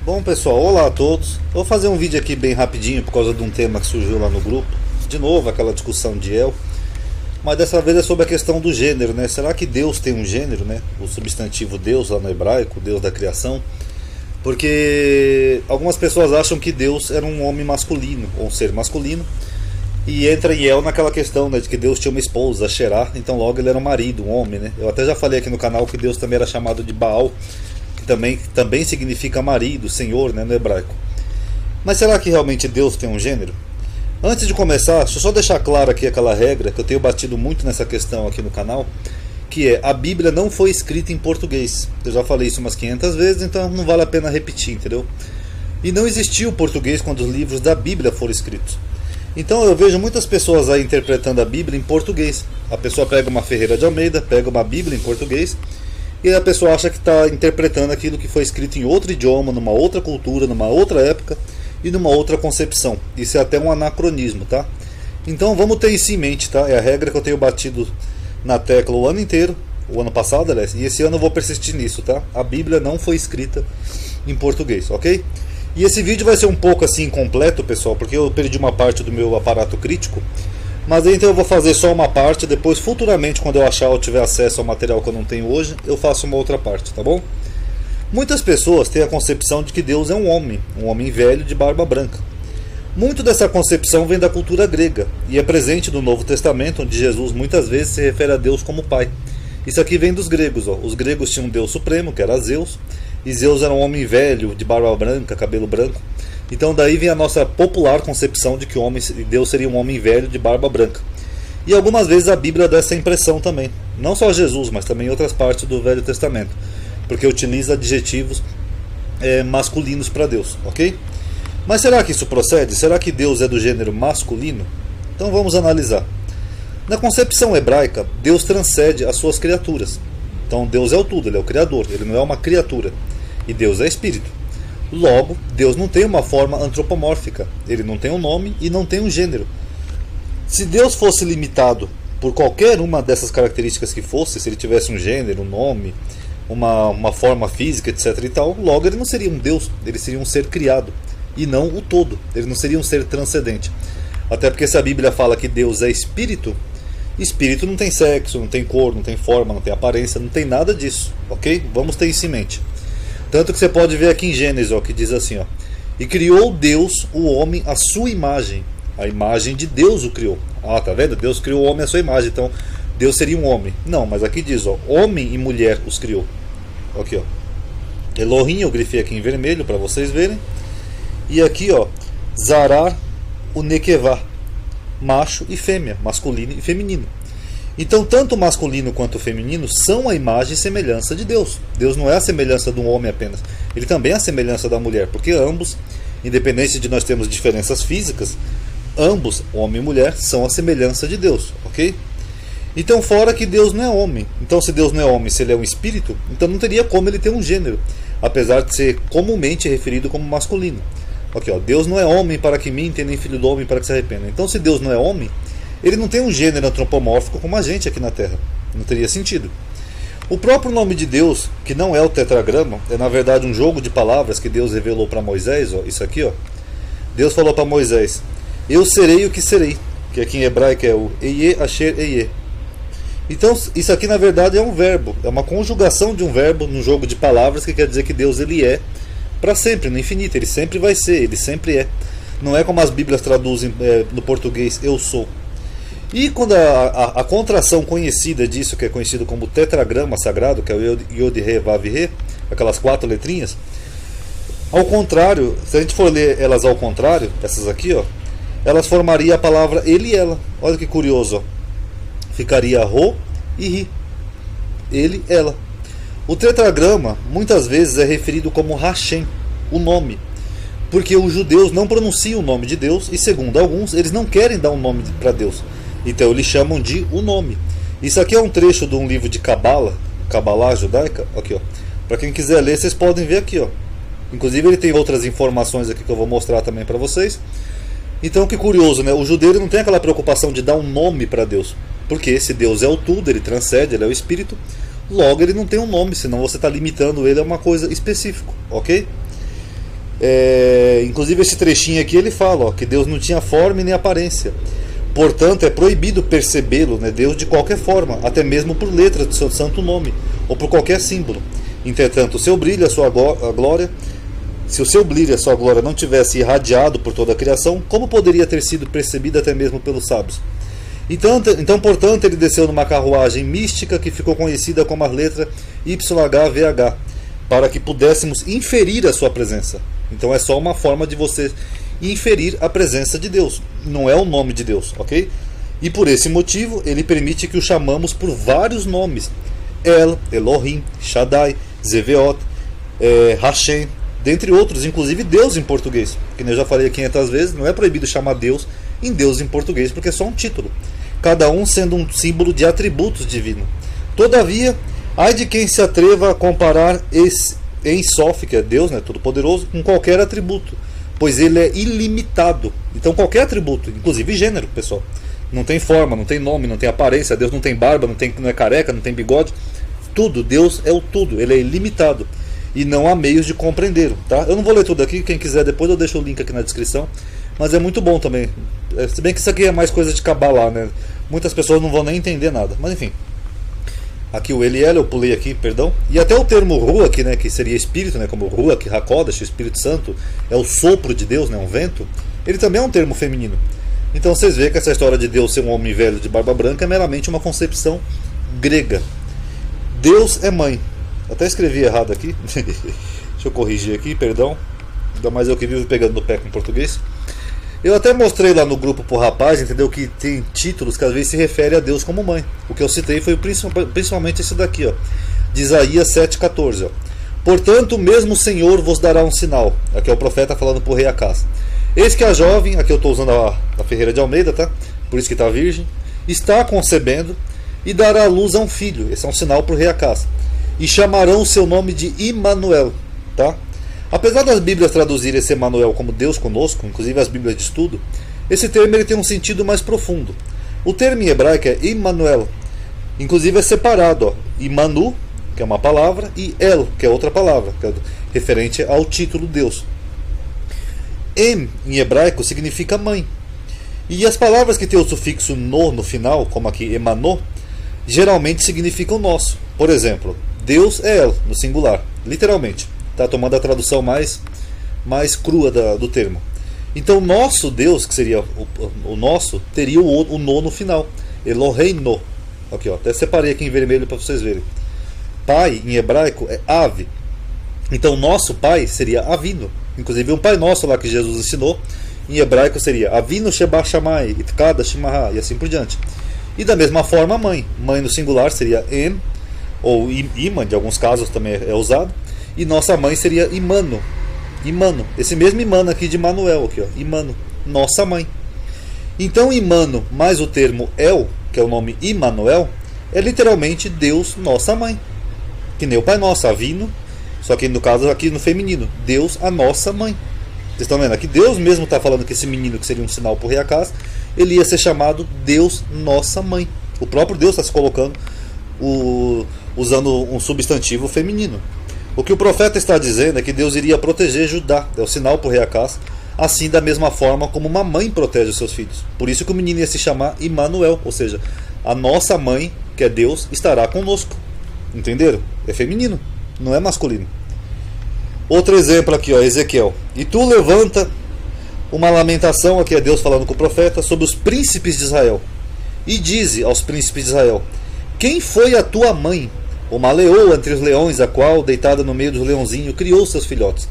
Bom pessoal, olá a todos. Vou fazer um vídeo aqui bem rapidinho por causa de um tema que surgiu lá no grupo. De novo aquela discussão de El. Mas dessa vez é sobre a questão do gênero, né? Será que Deus tem um gênero, né? O substantivo Deus lá no hebraico, Deus da criação. Porque algumas pessoas acham que Deus era um homem masculino, ou um ser masculino. E entra em El naquela questão, né, de que Deus tinha uma esposa, Xerá, então logo ele era um marido, um homem, né? Eu até já falei aqui no canal que Deus também era chamado de Baal, que também significa marido, senhor, né, no hebraico. Mas será que realmente Deus tem um gênero? Antes de começar, deixa eu só deixar claro aqui aquela regra, que eu tenho batido muito nessa questão aqui no canal, que é, a Bíblia não foi escrita em português. Eu já falei isso umas 500 vezes, então não vale a pena repetir, entendeu? E não existiu português quando os livros da Bíblia foram escritos. Então eu vejo muitas pessoas aí interpretando a Bíblia em português. A pessoa pega uma Ferreira de Almeida, pega uma Bíblia em português, e a pessoa acha que está interpretando aquilo que foi escrito em outro idioma, numa outra cultura, numa outra época e numa outra concepção. Isso é até um anacronismo, tá? Então vamos ter isso em mente, tá? É a regra que eu tenho batido na tecla o ano inteiro, o ano passado, aliás, e esse ano eu vou persistir nisso, tá? A Bíblia não foi escrita em português, ok? E esse vídeo vai ser um pouco assim incompleto, pessoal, porque eu perdi uma parte do meu aparato crítico. Mas então eu vou fazer só uma parte, depois futuramente, quando eu achar ou tiver acesso ao material que eu não tenho hoje, eu faço uma outra parte, tá bom? Muitas pessoas têm a concepção de que Deus é um homem velho de barba branca. Muito dessa concepção vem da cultura grega, e é presente no Novo Testamento, onde Jesus muitas vezes se refere a Deus como Pai. Isso aqui vem dos gregos, ó. Os gregos tinham um Deus supremo, que era Zeus, e Zeus era um homem velho, de barba branca, cabelo branco. Então daí vem a nossa popular concepção de que Deus seria um homem velho de barba branca. E algumas vezes a Bíblia dá essa impressão também. Não só Jesus, mas também em outras partes do Velho Testamento. Porque utiliza adjetivos masculinos para Deus, ok? Mas será que isso procede? Será que Deus é do gênero masculino? Então vamos analisar. Na concepção hebraica, Deus transcende as suas criaturas. Então Deus é o tudo, ele é o criador, ele não é uma criatura. E Deus é espírito. Logo, Deus não tem uma forma antropomórfica, ele não tem um nome e não tem um gênero. Se Deus fosse limitado por qualquer uma dessas características que fosse, se ele tivesse um gênero, um nome, uma forma física, etc. e tal, logo ele não seria um Deus, ele seria um ser criado, e não o todo, ele não seria um ser transcendente. Até porque se a Bíblia fala que Deus é espírito, espírito não tem sexo, não tem cor, não tem forma, não tem aparência, não tem nada disso, ok? Vamos ter isso em mente. Tanto que você pode ver aqui em Gênesis, ó, que diz assim, ó, e criou Deus o homem à sua imagem. A imagem de Deus o criou. Ah, tá vendo? Deus criou o homem à sua imagem. Então, Deus seria um homem. Não, mas aqui diz, ó, homem e mulher os criou. Aqui, ó. Elohim, eu grifei aqui em vermelho para vocês verem. E aqui, ó, Zarar o Nekevá. Macho e fêmea, masculino e feminino. Então, tanto o masculino quanto o feminino são a imagem e semelhança de Deus. Deus não é a semelhança de um homem apenas. Ele também é a semelhança da mulher, porque ambos, independente de nós termos diferenças físicas, ambos, homem e mulher, são a semelhança de Deus, ok? Então, fora que Deus não é homem. Então, se Deus não é homem, se ele é um espírito, então não teria como ele ter um gênero, apesar de ser comumente referido como masculino. Aqui, ó, Deus não é homem para que minta, nem filho do homem para que se arrependa. Então, se Deus não é homem, ele não tem um gênero antropomórfico como a gente aqui na Terra. Não teria sentido. O próprio nome de Deus, que não é o tetragrama, é na verdade um jogo de palavras que Deus revelou para Moisés. Ó, isso aqui, ó. Deus falou para Moisés, eu serei o que serei, que aqui em hebraico é o Eye Asher Eye. Então isso aqui na verdade é um verbo, é uma conjugação de um verbo num jogo de palavras, que quer dizer que Deus ele é para sempre, no infinito, ele sempre vai ser, ele sempre é. Não é como as Bíblias traduzem no português, eu sou. E quando a contração conhecida disso, que é conhecido como tetragrama sagrado, que é o Yod, Re, Vav, Re, aquelas 4 letrinhas, ao contrário, se a gente for ler elas ao contrário, essas aqui, ó, elas formariam a palavra ele e ela. Olha que curioso, ó. Ficaria Ro e Ri. Ele, ela. O tetragrama muitas vezes é referido como Hashem, o nome, porque os judeus não pronunciam o nome de Deus e, segundo alguns, eles não querem dar um nome para Deus. Então eles chamam de o nome. Isso aqui é um trecho de um livro de Kabbalah judaica. Aqui, ó. Para quem quiser ler, vocês podem ver aqui, ó. Inclusive ele tem outras informações aqui que eu vou mostrar também para vocês. Então que curioso, né? O judeu ele não tem aquela preocupação de dar um nome para Deus, porque esse Deus é o tudo, ele transcende, ele é o espírito. Logo ele não tem um nome, senão você está limitando ele a uma coisa específica, ok? Inclusive esse trechinho aqui ele fala, ó, que Deus não tinha forma e nem aparência. Portanto, é proibido percebê-lo, né, Deus, de qualquer forma, até mesmo por letras do seu santo nome, ou por qualquer símbolo. Entretanto, o seu brilho, a sua glória, se o seu brilho e a sua glória não tivesse irradiado por toda a criação, como poderia ter sido percebido até mesmo pelos sábios? Então, portanto, ele desceu numa carruagem mística que ficou conhecida como a letra YHVH, para que pudéssemos inferir a sua presença. Então é só uma forma de você inferir a presença de Deus, não é o nome de Deus, ok? E por esse motivo ele permite que o chamamos por vários nomes: El, Elohim, Shaddai, Zeveot, Hashem, dentre outros, inclusive Deus em português, que eu já falei 500 vezes, não é proibido chamar Deus em Deus em português, porque é só um título, cada um sendo um símbolo de atributos divinos. Todavia, ai de quem se atreva a comparar esse Ensof, que é Deus, né, Todo-Poderoso, com qualquer atributo, pois ele é ilimitado. Então qualquer atributo, inclusive gênero, pessoal, não tem forma, não tem nome, não tem aparência, Deus não tem barba, não é careca, não tem bigode, tudo, Deus é o tudo, ele é ilimitado e não há meios de compreendê-lo, tá? Eu não vou ler tudo aqui, quem quiser depois eu deixo o link aqui na descrição, mas é muito bom também, se bem que isso aqui é mais coisa de Kabbalah, né? Muitas pessoas não vão nem entender nada, mas enfim. Aqui o Eliel, eu pulei aqui, perdão. E até o termo Ruach, né, que seria espírito, né, como Ruach, Hakodesh, o Espírito Santo, é o sopro de Deus, né, um vento. Ele também é um termo feminino. Então vocês veem que essa história de Deus ser um homem velho de barba branca é meramente uma concepção grega. Deus é mãe. Até escrevi errado aqui. Deixa eu corrigir aqui, perdão. Ainda mais eu que vivo pegando no pé com português. Eu até mostrei lá no grupo pro rapaz, entendeu, que tem títulos que às vezes se refere a Deus como mãe. O que eu citei foi principalmente esse daqui, ó, de Isaías 7,14. Portanto, mesmo o Senhor vos dará um sinal. Aqui é o profeta falando pro rei Acás. Eis que a jovem, aqui eu estou usando a Ferreira de Almeida, tá? Por isso que está virgem, está concebendo e dará à luz a um filho. Esse é um sinal pro rei Acás. E chamarão o seu nome de Imanuel, tá? Apesar das Bíblias traduzirem esse Emanuel como Deus conosco, inclusive as Bíblias de estudo, esse termo ele tem um sentido mais profundo. O termo em hebraico é Immanuel, inclusive é separado, ó, Imanu, que é uma palavra, e El, que é outra palavra, que é referente ao título Deus. Em hebraico significa mãe. E as palavras que têm o sufixo no final, como aqui Emano, geralmente significam nosso. Por exemplo, Deus é El, no singular, literalmente. Está tomando a tradução mais crua do termo. Então, nosso Deus, que seria o nosso, teria o no no final. Eloheinu. Aqui, ó, até separei aqui em vermelho para vocês verem. Pai, em hebraico, é ave. Então, nosso pai seria Avino. Inclusive, um pai nosso lá que Jesus ensinou, em hebraico seria Avinu Sheba Shammai, Itkada Shimaha, e assim por diante. E da mesma forma, mãe. Mãe no singular seria Em, ou Iman, de alguns casos também é usado. E nossa mãe seria Imano. Imano. Esse mesmo Imano aqui de Manuel. Aqui, ó. Imano. Nossa mãe. Então Imano mais o termo El, que é o nome Immanuel, é literalmente Deus, nossa mãe. Que nem o Pai Nosso, Avino. Só que no caso aqui no feminino. Deus, a nossa mãe. Vocês estão vendo? Aqui Deus mesmo está falando que esse menino, que seria um sinal por rei Acás, ele ia ser chamado Deus, nossa mãe. O próprio Deus está se colocando usando um substantivo feminino. O que o profeta está dizendo é que Deus iria proteger Judá, é o sinal para o rei Acás, assim da mesma forma como uma mãe protege os seus filhos. Por isso que o menino ia se chamar Immanuel, ou seja, a nossa mãe, que é Deus, estará conosco. Entenderam? É feminino, não é masculino. Outro exemplo aqui, ó, Ezequiel. E tu levanta uma lamentação, aqui é Deus falando com o profeta, sobre os príncipes de Israel. E dize aos príncipes de Israel: quem foi a tua mãe? Uma leoa entre os leões, a qual, deitada no meio dos leãozinhos, criou seus filhotes.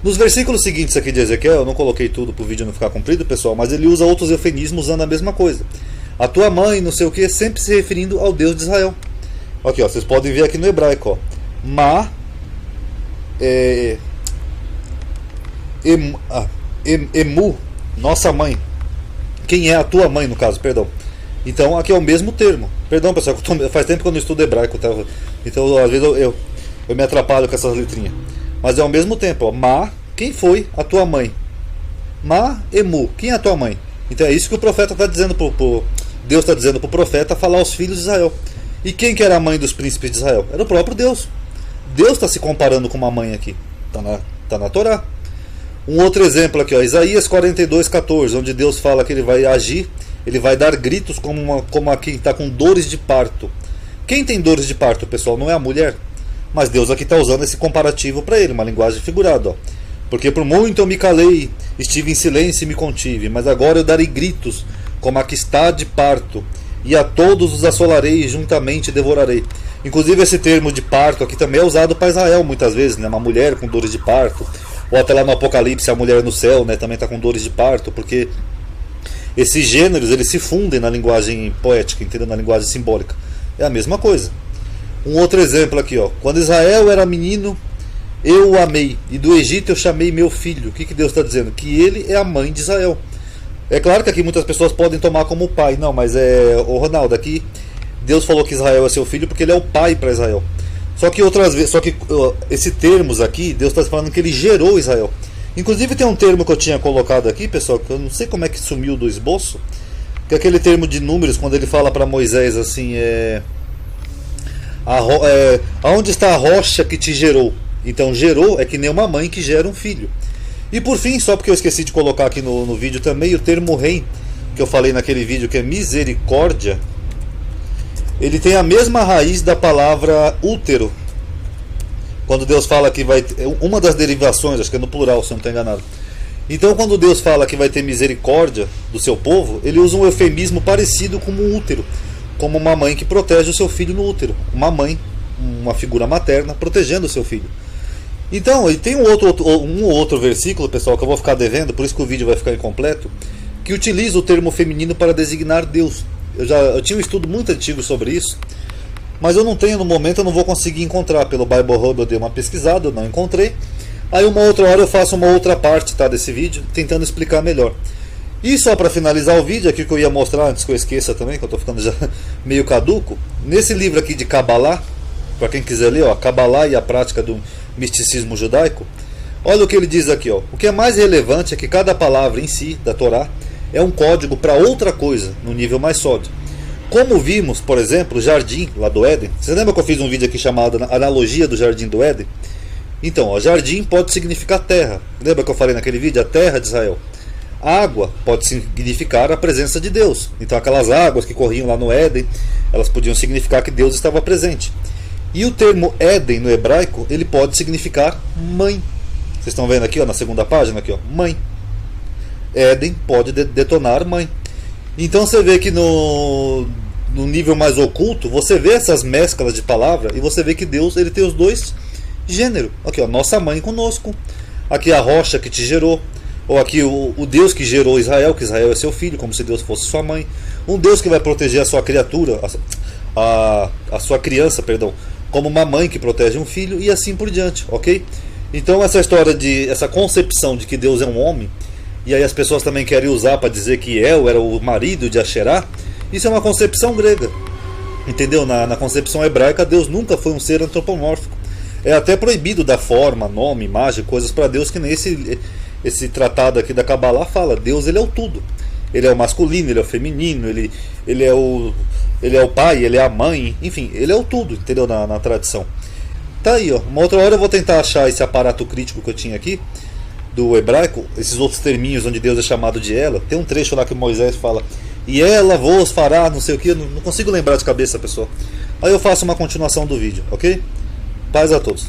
Nos versículos seguintes aqui de Ezequiel, eu não coloquei tudo para o vídeo não ficar comprido, pessoal, mas ele usa outros eufemismos usando a mesma coisa. A tua mãe, não sei o que, sempre se referindo ao Deus de Israel. Aqui, ó, vocês podem ver aqui no hebraico, ó. Emu, nossa mãe. Quem é a tua mãe, no caso, perdão. Então aqui é o mesmo termo. Perdão, pessoal, faz tempo que eu não estudo hebraico, tá? Então às vezes eu me atrapalho com essas letrinhas. Mas é ao mesmo tempo, ó. Ma, quem foi a tua mãe? Ma, Emu, quem é a tua mãe? Então é isso que o profeta está dizendo Deus está dizendo para o profeta falar aos filhos de Israel. E quem que era a mãe dos príncipes de Israel? Era o próprio Deus. Deus está se comparando com uma mãe aqui. Está na Torá. Um outro exemplo aqui, ó, Isaías 42:14, onde Deus fala que ele vai agir, ele vai dar gritos como a quem está com dores de parto. Quem tem dores de parto, pessoal, não é a mulher? Mas Deus aqui está usando esse comparativo para ele, uma linguagem figurada, ó. Porque por muito eu me calei, estive em silêncio e me contive, mas agora eu darei gritos como a que está de parto, e a todos os assolarei e juntamente devorarei. Inclusive esse termo de parto aqui também é usado para Israel muitas vezes, né? Uma mulher com dores de parto, ou até lá no Apocalipse a mulher no céu, né? Também está com dores de parto, porque esses gêneros eles se fundem na linguagem poética, entendeu? Na linguagem simbólica. É a mesma coisa. Um outro exemplo aqui, ó. Quando Israel era menino, eu o amei, e do Egito eu chamei meu filho. O que Deus está dizendo? Que ele é a mãe de Israel. É claro que aqui muitas pessoas podem tomar como pai. Não, mas o Ronaldo, aqui Deus falou que Israel é seu filho porque ele é o pai para Israel. Só que esse termos aqui, Deus está falando que ele gerou Israel. Inclusive tem um termo que eu tinha colocado aqui, pessoal, que eu não sei como é que sumiu do esboço, que é aquele termo de números, quando ele fala para Moisés assim, aonde está a rocha que te gerou? Então gerou é que nem uma mãe que gera um filho. E por fim, só porque eu esqueci de colocar aqui no vídeo também, o termo rei, que eu falei naquele vídeo, que é misericórdia, ele tem a mesma raiz da palavra útero. Quando Deus fala que vai ter, uma das derivações, acho que é no plural, se eu não estou enganado. Então quando Deus fala que vai ter misericórdia do seu povo, ele usa um eufemismo parecido com um útero, como uma mãe que protege o seu filho no útero. Uma mãe, uma figura materna, protegendo o seu filho. Então, e tem um outro versículo, pessoal, que eu vou ficar devendo, por isso que o vídeo vai ficar incompleto, que utiliza o termo feminino para designar Deus. Eu tinha um estudo muito antigo sobre isso, mas eu não tenho no momento, eu não vou conseguir encontrar. Pelo Bible Hub eu dei uma pesquisada, eu não encontrei. Aí uma outra hora eu faço uma outra parte, tá, desse vídeo, tentando explicar melhor. E só para finalizar o vídeo, aqui que eu ia mostrar, antes que eu esqueça também, que eu estou ficando já meio caduco, nesse livro aqui de Kabbalah, para quem quiser ler, ó, Kabbalah e a prática do misticismo judaico, olha o que ele diz aqui, ó. O que é mais relevante é que cada palavra em si, da Torá, é um código para outra coisa, no nível mais sólido. Como vimos, por exemplo, o jardim lá do Éden. Você lembra que eu fiz um vídeo aqui chamado Analogia do Jardim do Éden? Então, ó, jardim pode significar terra. Lembra que eu falei naquele vídeo? A terra de Israel. Água pode significar a presença de Deus. Então aquelas águas que corriam lá no Éden, elas podiam significar que Deus estava presente. E o termo Éden no hebraico, ele pode significar mãe. Vocês estão vendo aqui, ó, na segunda página, aqui, ó, mãe. Éden pode detonar mãe. Então você vê que no nível mais oculto, você vê essas mesclas de palavra e você vê que Deus ele tem os dois gêneros. Aqui, ó, nossa mãe conosco. Aqui a rocha que te gerou. Ou aqui o Deus que gerou Israel, que Israel é seu filho, como se Deus fosse sua mãe. Um Deus que vai proteger a sua criatura, a sua criança, perdão, como uma mãe que protege um filho, e assim por diante, ok? Então essa história essa concepção de que Deus é um homem, e aí as pessoas também querem usar para dizer que El era o marido de Asherá, isso é uma concepção grega, entendeu? Na concepção hebraica, Deus nunca foi um ser antropomórfico. É até proibido dar forma, nome, imagem, coisas para Deus, que nem esse tratado aqui da Kabbalah fala. Deus ele é o tudo. Ele é o masculino, ele é o feminino, ele é o pai, ele é a mãe, enfim, ele é o tudo, entendeu? Na tradição. Tá aí, ó. Uma outra hora eu vou tentar achar esse aparato crítico que eu tinha aqui do hebraico, esses outros terminhos onde Deus é chamado de ela. Tem um trecho lá que Moisés fala, e ela vos fará, não sei o que, eu não consigo lembrar de cabeça, pessoal. Aí eu faço uma continuação do vídeo, ok? Paz a todos.